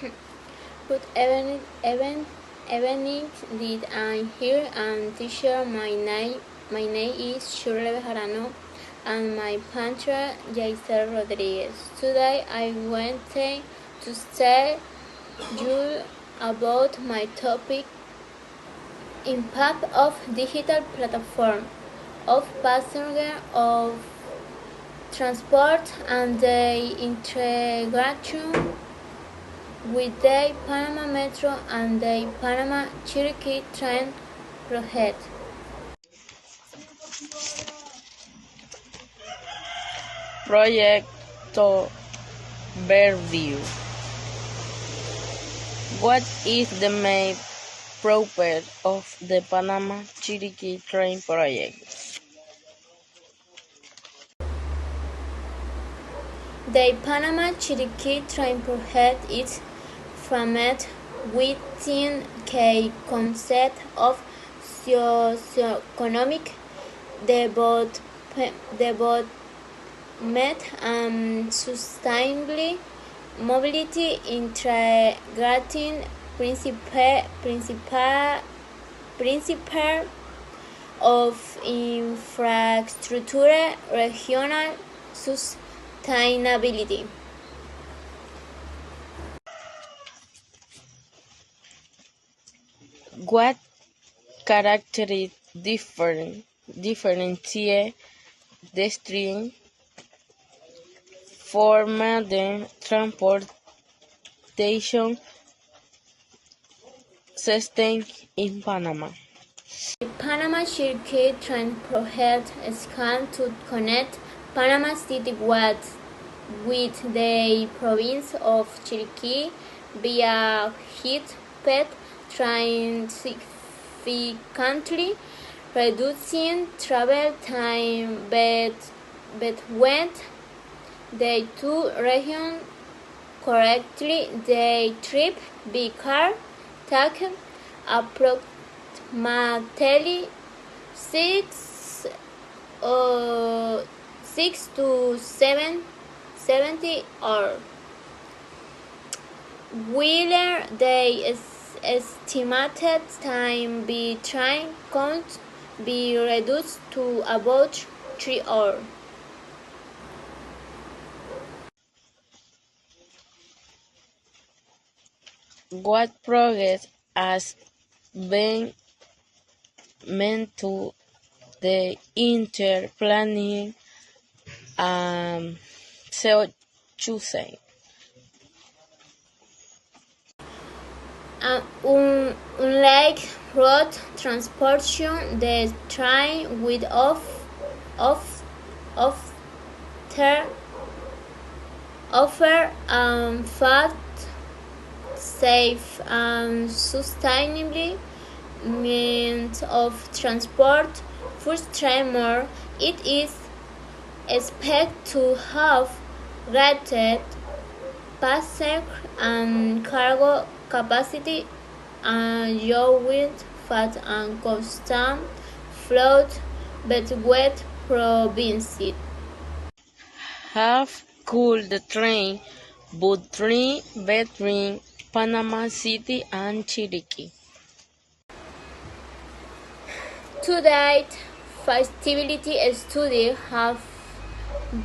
Good evening, did I hear and teacher. My name is Shirley Bejarano and my patron Jaisel Rodriguez. Today I wanted to tell you about my topic impact of digital platform of passenger of transport and the integration with the Panama Metro and the Panamá-chiriqui Train project. Project overview. What is the main purpose of the Panamá-chiriqui Train project? The Panamá-chiriqui Train project is framed within the concept of socioeconomic development and sustainable mobility, integrating principles of infrastructure, regional sustainability. What characteristics differentiate the train from the transportation system in Panama? The Panamá-chiriqui Train project aims to connect Panama City with the province of Chiriquí via high-speed train, significantly reducing travel time between the two regions. Correctly, the trip by car takes approximately 6 to 70 hours, while the estimated time by train could be reduced to about 3 hours. What progress has been made to the inter-planning choosing? Unlike road transportation, the train will offer fast, safe, and sustainable means of transport. Furthermore, it is expected to have greater passenger and cargo capacity and allowing fast and constant flow between provinces. How could the train between Panama City and Chiriquí? To date, feasibility studies have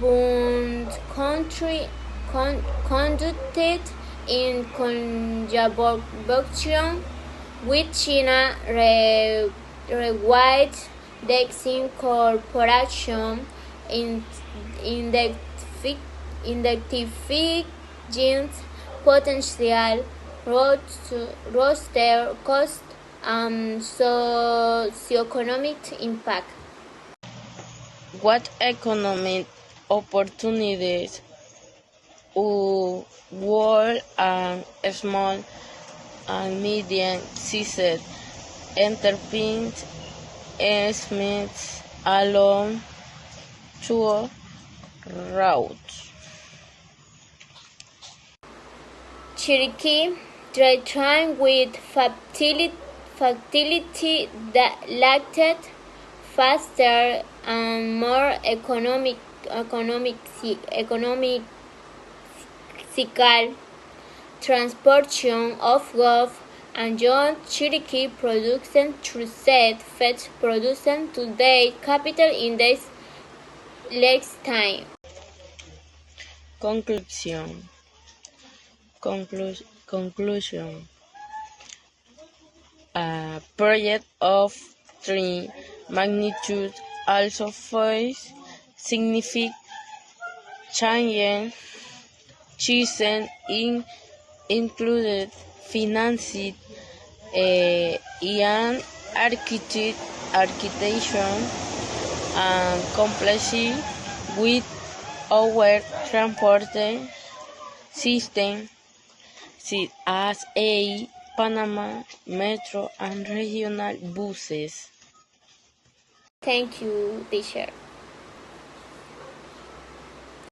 been conducted in conjunction with China Railway Dexing Corporation in identifying potential roster cost and socioeconomic impact. What economic opportunities would small and medium-sized enterprises along two routes? Chiriquí Train with facility that lacked faster and more economical transportation of goods and Panamá-chiriqui production through said fetch production to the capital in this less time. Conclusion. Conclusion. A project of 3 magnitude also faced significant changes in included financing and architecture and complexity with our transport system such as a Panama Metro and regional buses. Thank you, teacher.